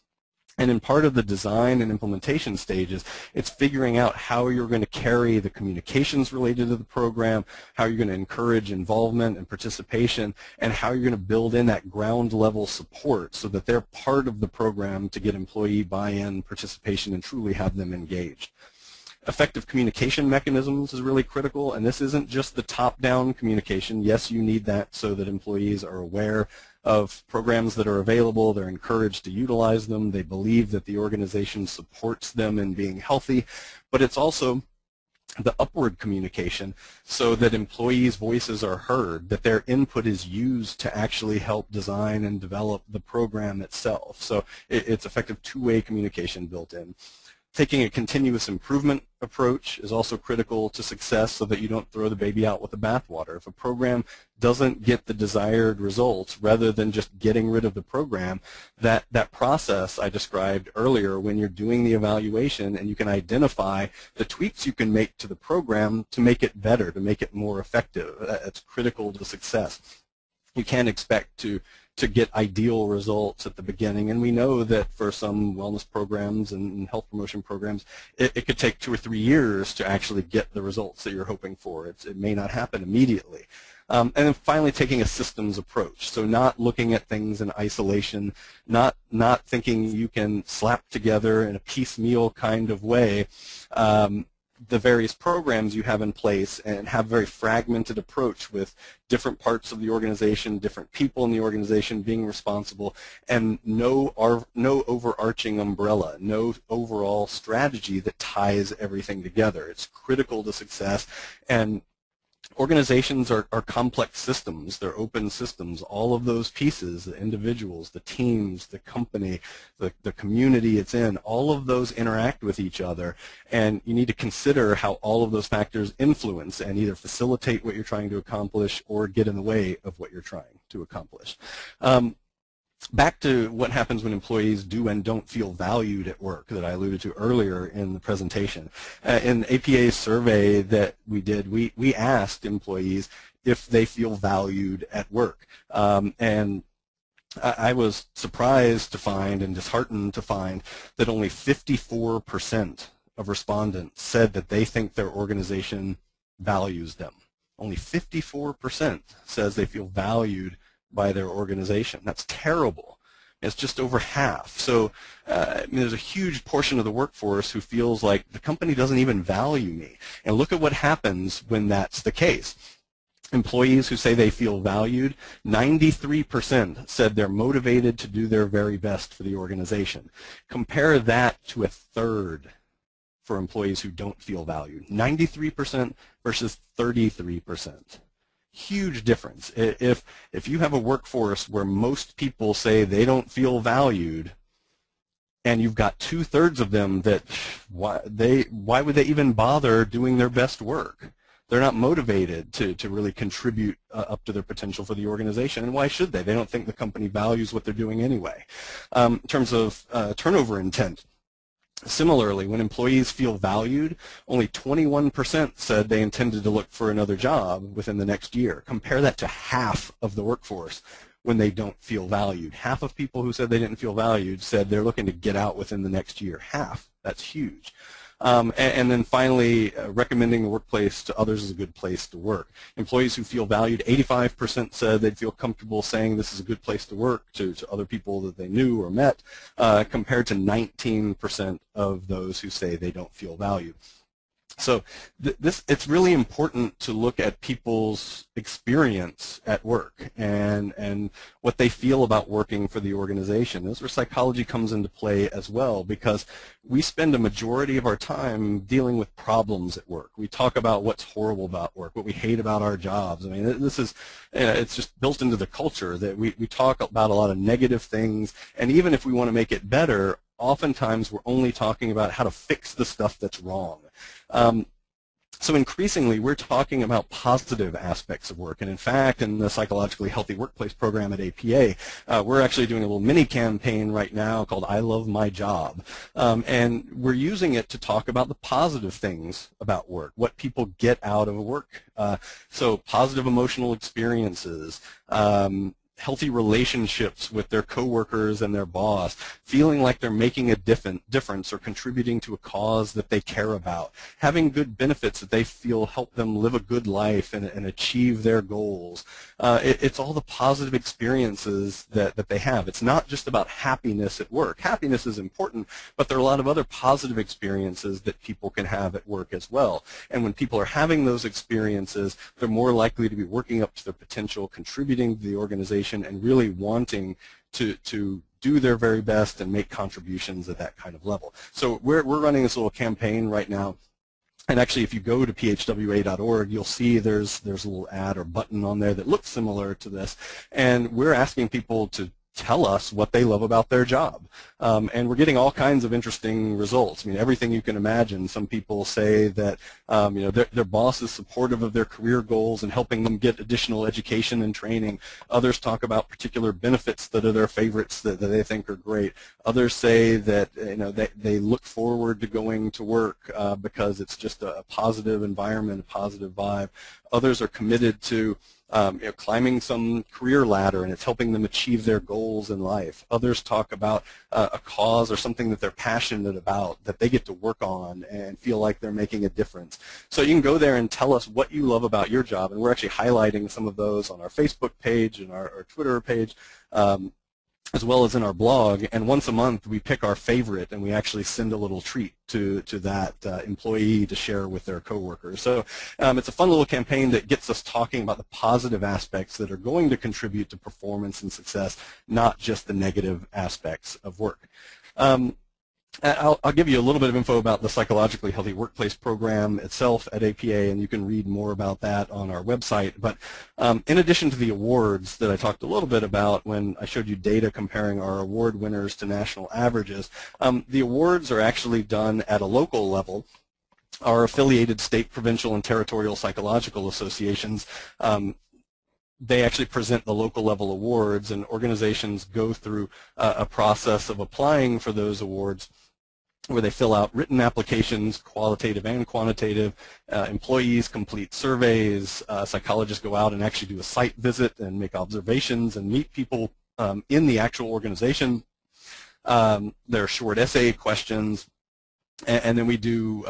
And in part of the design and implementation stages, it's figuring out how you're going to carry the communications related to the program, how you're going to encourage involvement and participation, and how you're going to build in that ground level support so that they're part of the program to get employee buy-in, participation, and truly have them engaged. Effective communication mechanisms is really critical, and this isn't just the top-down communication. Yes, you need that so that employees are aware of programs that are available, they're encouraged to utilize them, they believe that the organization supports them in being healthy, but it's also the upward communication so that employees' voices are heard, that their input is used to actually help design and develop the program itself. So it's effective two-way communication built in. Taking a continuous improvement approach is also critical to success so that you don't throw the baby out with the bathwater. If a program doesn't get the desired results, rather than just getting rid of the program, that process I described earlier when you're doing the evaluation and you can identify the tweaks you can make to the program to make it better, to make it more effective, that's critical to success. You can't expect to get ideal results at the beginning, and we know that for some wellness programs and health promotion programs, it could take 2 or 3 years to actually get the results that you're hoping for. It may not happen immediately. And then finally, taking a systems approach, so not looking at things in isolation, not thinking you can slap together in a piecemeal kind of way the various programs you have in place and have a very fragmented approach with different parts of the organization, different people in the organization being responsible, and no overarching umbrella, no overall strategy that ties everything together. It's critical to success, and organizations are complex systems. They're open systems. All of those pieces, the individuals, the teams, the company, the community it's in, all of those interact with each other, and you need to consider how all of those factors influence and either facilitate what you're trying to accomplish or get in the way of what you're trying to accomplish. Back to what happens when employees do and don't feel valued at work that I alluded to earlier in the presentation. In APA's survey that we did, we asked employees if they feel valued at work. And I was surprised to find and disheartened to find that only 54% of respondents said that they think their organization values them. Only 54% says they feel valued by their organization. That's terrible. It's just over half. So there's a huge portion of the workforce who feels like the company doesn't even value me. And look at what happens when that's the case. Employees who say they feel valued, 93% said they're motivated to do their very best for the organization. Compare that to a third for employees who don't feel valued. 93% versus 33%. Huge difference. If you have a workforce where most people say they don't feel valued, and you've got 2/3 of them that why would they even bother doing their best work? They're not motivated to really contribute up to their potential for the organization, and why should they? They don't think the company values what they're doing anyway. In terms of turnover intent, similarly, when employees feel valued, only 21% said they intended to look for another job within the next year. Compare that to half of the workforce when they don't feel valued. Half of people who said they didn't feel valued said they're looking to get out within the next year. Half. That's huge. And then finally, recommending the workplace to others is a good place to work. Employees who feel valued, 85% said they'd feel comfortable saying this is a good place to work to other people that they knew or met, compared to 19% of those who say they don't feel valued. So it's really important to look at people's experience at work and what they feel about working for the organization. This is where psychology comes into play as well, because we spend a majority of our time dealing with problems at work. We talk about what's horrible about work, what we hate about our jobs. I mean, this is, it's just built into the culture that we talk about a lot of negative things, and even if we want to make it better, oftentimes we're only talking about how to fix the stuff that's wrong. So increasingly, we're talking about positive aspects of work. And in fact, in the Psychologically Healthy Workplace program at APA, we're actually doing a little mini campaign right now called I Love My Job. And we're using it to talk about the positive things about work, what people get out of work. So positive emotional experiences, healthy relationships with their coworkers and their boss, feeling like they're making a difference or contributing to a cause that they care about, having good benefits that they feel help them live a good life and achieve their goals. It's all the positive experiences that they have. It's not just about happiness at work. Happiness is important, but there are a lot of other positive experiences that people can have at work as well. And when people are having those experiences, they're more likely to be working up to their potential, contributing to the organization, and really wanting to do their very best and make contributions at that kind of level. So we're running this little campaign right now. And actually, if you go to phwa.org, you'll see there's a little ad or button on there that looks similar to this. And we're asking people to tell us what they love about their job. And we're getting all kinds of interesting results. I mean, everything you can imagine. Some people say that their boss is supportive of their career goals and helping them get additional education and training. Others talk about particular benefits that are their favorites that they think are great. Others say that they look forward to going to work because it's just a positive environment, a positive vibe. Others are committed to climbing some career ladder, and it's helping them achieve their goals in life. Others talk about a cause or something that they're passionate about that they get to work on and feel like they're making a difference. So you can go there and tell us what you love about your job, and we're actually highlighting some of those on our Facebook page and our Twitter page, as well as in our blog. And once a month we pick our favorite and we actually send a little treat to that employee to share with their coworkers. So it's a fun little campaign that gets us talking about the positive aspects that are going to contribute to performance and success, not just the negative aspects of work. I'll give you a little bit of info about the Psychologically Healthy Workplace program itself at APA, and you can read more about that on our website. But in addition to the awards that I talked a little bit about when I showed you data comparing our award winners to national averages, the awards are actually done at a local level. Our affiliated state, provincial, and territorial psychological associations, they actually present the local level awards, and organizations go through a process of applying for those awards, where they fill out written applications, qualitative and quantitative. Employees complete surveys. Psychologists go out and actually do a site visit and make observations and meet people in the actual organization. There are short essay questions. And then we do,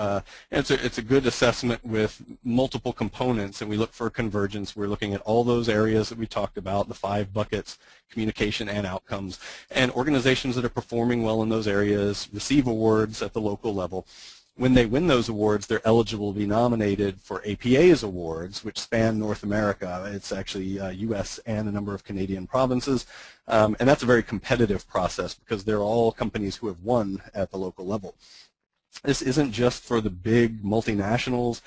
it's a good assessment with multiple components, and we look for convergence. We're looking at all those areas that we talked about, the 5 buckets, communication and outcomes. And organizations that are performing well in those areas receive awards at the local level. When they win those awards, they're eligible to be nominated for APA's awards, which span North America. It's actually U.S. and a number of Canadian provinces. And that's a very competitive process because they're all companies who have won at the local level. This isn't just for the big multinationals.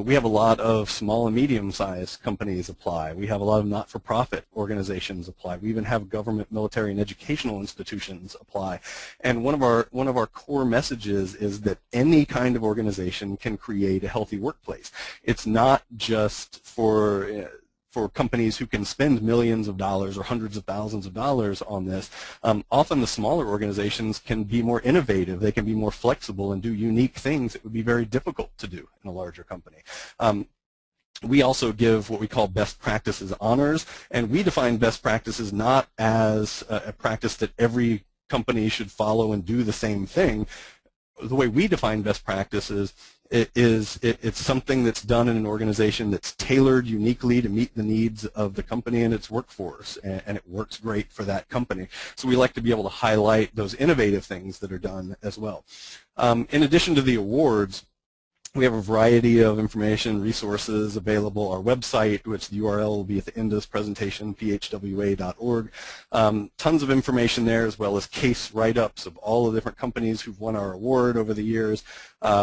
We have a lot of small and medium-sized companies apply. We have a lot of not-for-profit organizations apply. We even have government, military, and educational institutions apply. And one of our core messages is that any kind of organization can create a healthy workplace. It's not just for companies who can spend millions of dollars or hundreds of thousands of dollars on this. Often the smaller organizations can be more innovative, they can be more flexible and do unique things that would be very difficult to do in a larger company. We also give what we call best practices honors, and we define best practices not as a practice that every company should follow and do the same thing. The way we define best practices it's something that's done in an organization that's tailored uniquely to meet the needs of the company and its workforce, and it works great for that company. So we like to be able to highlight those innovative things that are done as well. In addition to the awards, we have a variety of information, resources available. Our website, which the URL will be at the end of this presentation, phwa.org. Tons of information there, as well as case write-ups of all the different companies who've won our award over the years.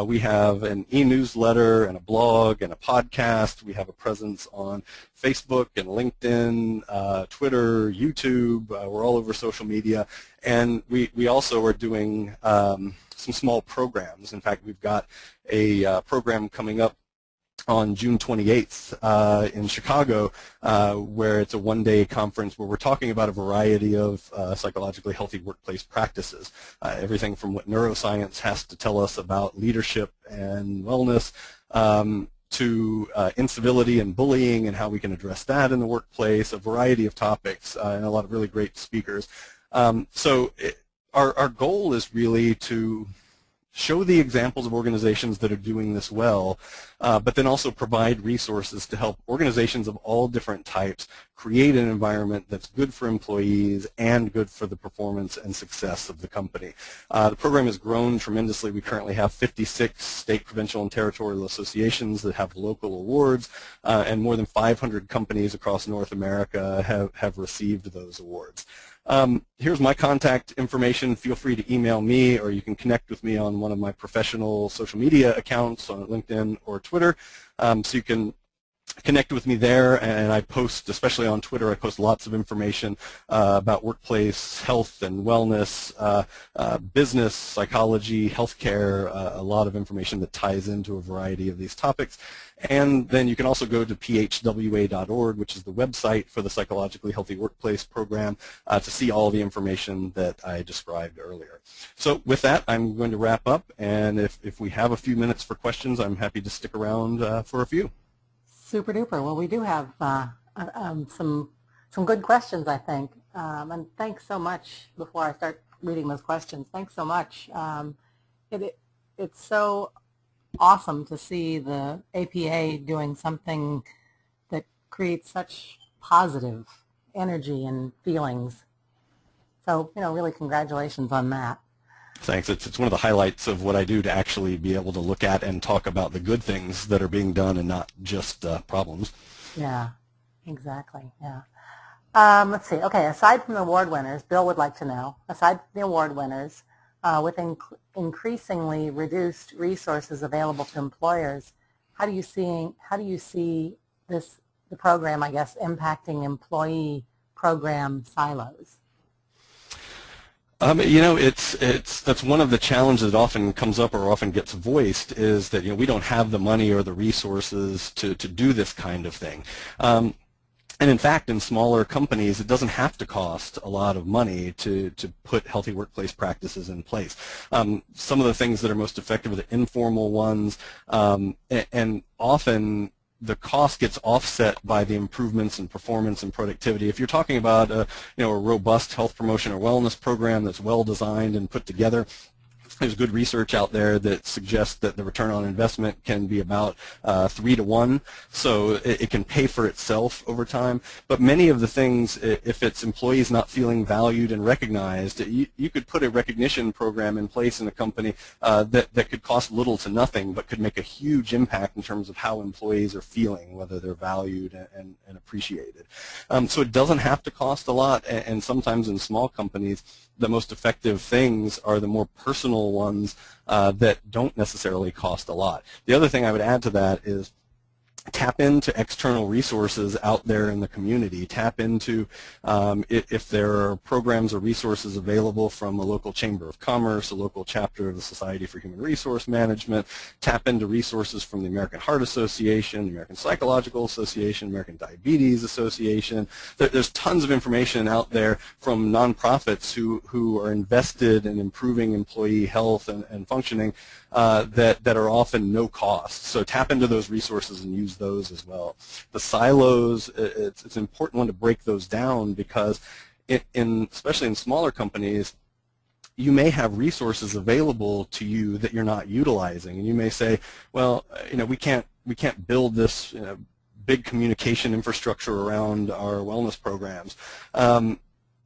We have an e-newsletter and a blog and a podcast. We have a presence on Facebook and LinkedIn, Twitter, YouTube. We're all over social media. And we also are doing some small programs. In fact, we've got a program coming up on June 28th in Chicago, where it's a one-day conference where we're talking about a variety of psychologically healthy workplace practices. Everything from what neuroscience has to tell us about leadership and wellness, to incivility and bullying and how we can address that in the workplace, a variety of topics, and a lot of really great speakers. Our goal is really to show the examples of organizations that are doing this well, but then also provide resources to help organizations of all different types create an environment that's good for employees and good for the performance and success of the company. The program has grown tremendously. We currently have 56 state, provincial, and territorial associations that have local awards, and more than 500 companies across North America have received those awards. Here's my contact information. Feel free to email me, or you can connect with me on one of my professional social media accounts on LinkedIn or Twitter. So you can connect with me there, and I post, especially on Twitter, I post lots of information about workplace health and wellness, business, psychology, healthcare, a lot of information that ties into a variety of these topics. And then you can also go to phwa.org, which is the website for the Psychologically Healthy Workplace program, to see all the information that I described earlier. So with that, I'm going to wrap up, and if we have a few minutes for questions, I'm happy to stick around for a few. Super duper. Well, we do have some good questions, I think. And thanks so much. Before I start reading those questions, thanks so much. It's so awesome to see the APA doing something that creates such positive energy and feelings. So, really congratulations on that. Thanks. It's one of the highlights of what I do, to actually be able to look at and talk about the good things that are being done and not just problems. Yeah, exactly. Yeah. Let's see. Okay, aside from the award winners, Bill would like to know, aside from the award winners, with increasingly reduced resources available to employers, how do you see the program, I guess, impacting employee program silos? That's one of the challenges that often comes up or often gets voiced, is that we don't have the money or the resources to do this kind of thing. And in fact, in smaller companies, it doesn't have to cost a lot of money to put healthy workplace practices in place. Some of the things that are most effective are the informal ones, and often the cost gets offset by the improvements in performance and productivity. If you're talking about a robust health promotion or wellness program that's well designed and put together, there's good research out there that suggests that the return on investment can be about 3 to 1, so it can pay for itself over time. But many of the things, if it's employees not feeling valued and recognized, you could put a recognition program in place in a company that could cost little to nothing, but could make a huge impact in terms of how employees are feeling, whether they're valued and appreciated. So it doesn't have to cost a lot, and sometimes in small companies, the most effective things are the more personal optional ones that don't necessarily cost a lot. The other thing I would add to that is tap into external resources out there in the community. Tap into if there are programs or resources available from a local chamber of commerce, a local chapter of the Society for Human Resource Management. Tap into resources from the American Heart Association, the American Psychological Association, American Diabetes Association. There's tons of information out there from nonprofits who are invested in improving employee health and functioning that are often no cost. So tap into those resources and use those as well. The silos, it's an important one to break those down, because especially in smaller companies, you may have resources available to you that you're not utilizing, and you may say, well, we can't build this big communication infrastructure around our wellness programs.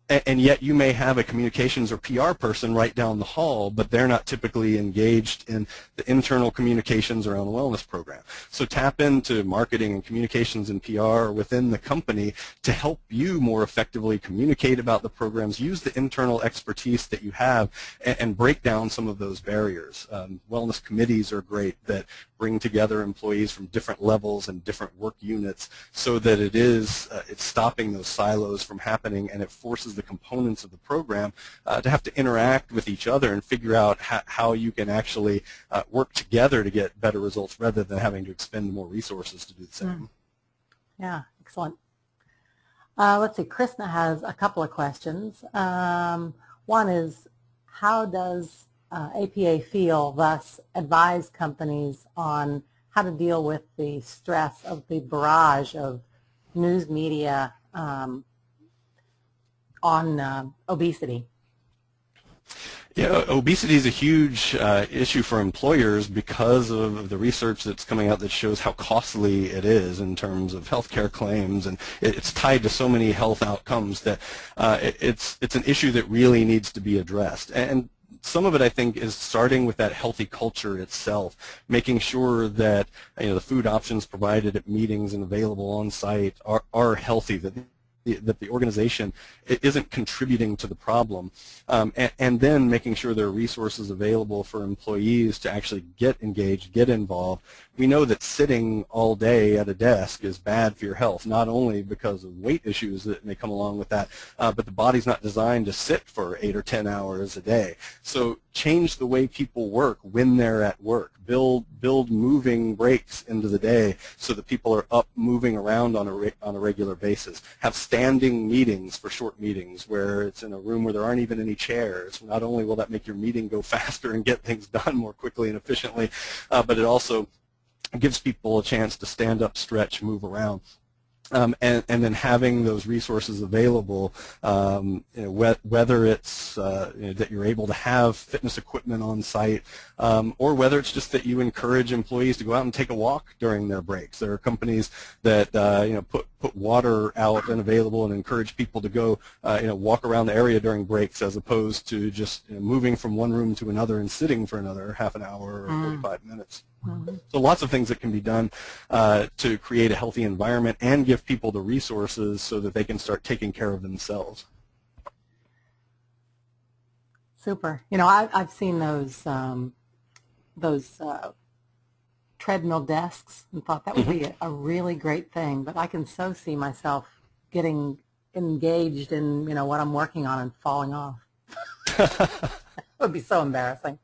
And yet you may have a communications or PR person right down the hall, but they're not typically engaged in the internal communications around the wellness program. So tap into marketing and communications and PR within the company to help you more effectively communicate about the programs, use the internal expertise that you have, and break down some of those barriers. Wellness committees are great that bring together employees from different levels and different work units so that it's stopping those silos from happening, and it forces the components of the program to have to interact with each other and figure out how you can actually work together to get better results rather than having to expend more resources to do the same. Yeah, excellent. Let's see, Krishna has a couple of questions. One is, how does APA feel, thus advise companies on how to deal with the stress of the barrage of news media on obesity? Yeah, obesity is a huge issue for employers because of the research that's coming out that shows how costly it is in terms of healthcare claims, and it's tied to so many health outcomes that it's an issue that really needs to be addressed. And some of it, I think, is starting with that healthy culture itself, making sure that the food options provided at meetings and available on site are healthy, that the organization isn't contributing to the problem, and then making sure there are resources available for employees to actually get engaged, get involved. We know that sitting all day at a desk is bad for your health, not only because of weight issues that may come along with that, but the body's not designed to sit for 8 or 10 hours a day. So change the way people work when they're at work. Build moving breaks into the day so that people are up moving around on a regular basis. Have standing meetings for short meetings where it's in a room where there aren't even any chairs. Not only will that make your meeting go faster and get things done more quickly and efficiently, but it also gives people a chance to stand up, stretch, move around. And then having those resources available, whether it's that you're able to have fitness equipment on site, or whether it's just that you encourage employees to go out and take a walk during their breaks. There are companies that put water out and available and encourage people to go walk around the area during breaks, as opposed to just moving from one room to another and sitting for another half an hour or 45 minutes. So lots of things that can be done to create a healthy environment and give people the resources so that they can start taking care of themselves. Super. I've seen those treadmill desks and thought that would be a really great thing, but I can so see myself getting engaged in what I'm working on and falling off. It would be so embarrassing.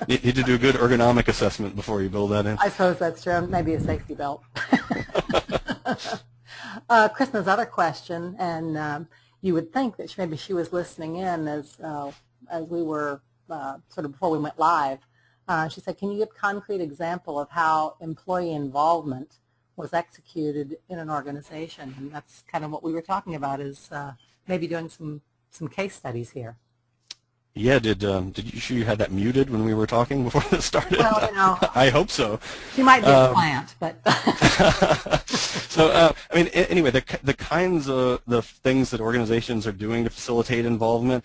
You need to do a good ergonomic assessment before you build that in. I suppose that's true. Maybe a safety belt. Krishna's other question, and you would think that maybe she was listening in as we were sort of before we went live. She said, can you give a concrete example of how employee involvement was executed in an organization? And that's kind of what we were talking about, is maybe doing some case studies here. Yeah, did you sure you had that muted when we were talking before this started? Well, I hope so. She might be a plant, but. So, anyway, the kinds of the things that organizations are doing to facilitate involvement,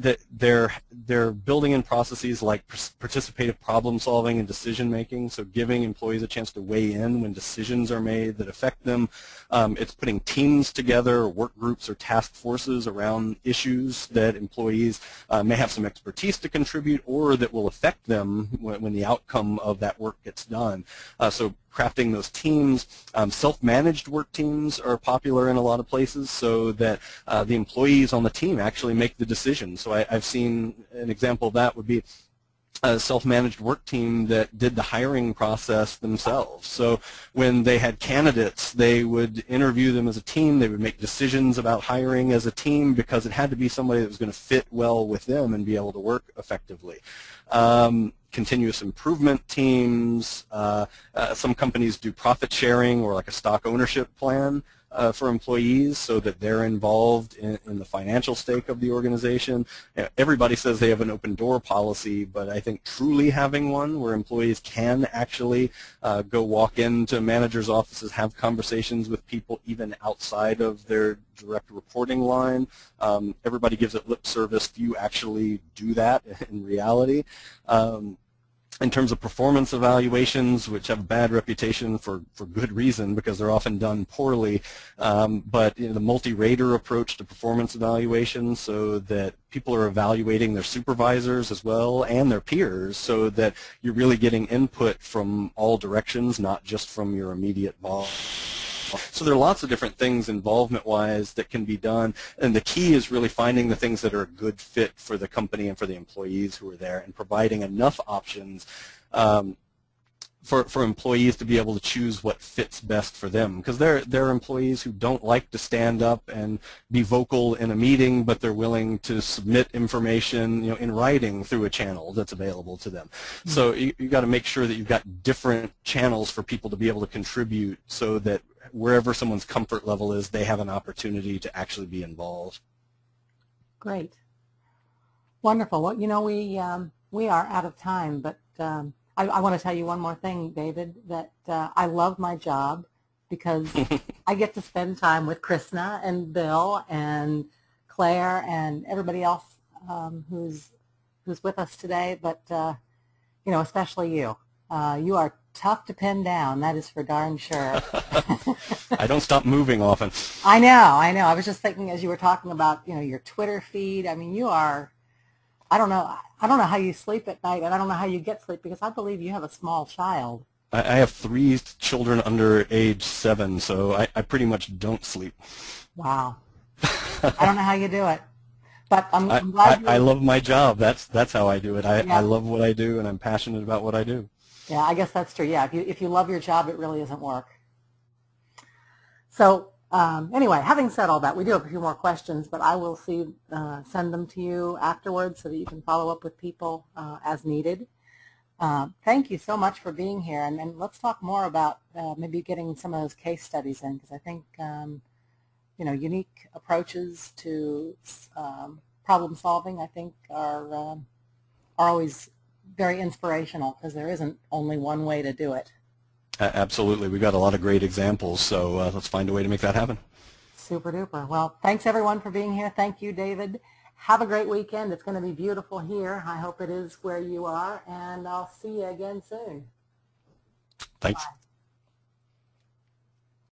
that they're building in processes like participative problem solving and decision making, so giving employees a chance to weigh in when decisions are made that affect them. It's putting teams together, work groups or task forces around issues that employees may have some expertise to contribute or that will affect them when the outcome of that work gets done. So crafting those teams. Self-managed work teams are popular in a lot of places so that the employees on the team actually make the decisions. So I've seen an example of that would be a self-managed work team that did the hiring process themselves. So when they had candidates, they would interview them as a team. They would make decisions about hiring as a team because it had to be somebody that was going to fit well with them and be able to work effectively. Continuous improvement teams. Some companies do profit sharing or like a stock ownership plan for employees so that they're involved in the financial stake of the organization. Everybody says they have an open door policy, but I think truly having one where employees can actually go walk into managers' offices, have conversations with people even outside of their direct reporting line. Everybody gives it lip service. Few actually do that in reality. In terms of performance evaluations, which have a bad reputation for good reason because they're often done poorly, but the multi-rater approach to performance evaluations so that people are evaluating their supervisors as well and their peers so that you're really getting input from all directions, not just from your immediate boss. So there are lots of different things involvement-wise that can be done, and the key is really finding the things that are a good fit for the company and for the employees who are there and providing enough options for employees to be able to choose what fits best for them, because there are employees who don't like to stand up and be vocal in a meeting, but they're willing to submit information in writing through a channel that's available to them. Mm-hmm. So you got to make sure that you've got different channels for people to be able to contribute so that wherever someone's comfort level is, they have an opportunity to actually be involved. Great. Wonderful. Well, we are out of time, but I want to tell you one more thing, David, that I love my job because I get to spend time with Krishna and Bill and Claire and everybody else who's with us today, but especially you. You are tough to pin down, that is for darn sure. I don't stop moving often. I know. I was just thinking as you were talking about, your Twitter feed. I mean, you are, I don't know how you sleep at night, and I don't know how you get sleep because I believe you have a small child. I have 3 children under age 7, so I pretty much don't sleep. Wow. I don't know how you do it. But I'm glad I love my job. That's how I do it. I love what I do, and I'm passionate about what I do. Yeah, I guess that's true. Yeah, if you love your job, it really isn't work. So anyway, having said all that, we do have a few more questions, but I will send them to you afterwards so that you can follow up with people as needed. Thank you so much for being here, and let's talk more about maybe getting some of those case studies in, because I think unique approaches to problem solving, I think, are always very inspirational because there isn't only one way to do it. Absolutely. We've got a lot of great examples, so let's find a way to make that happen. Super duper. Well, thanks everyone for being here. Thank you, David. Have a great weekend. It's going to be beautiful here. I hope it is where you are, and I'll see you again soon. Thanks. Bye.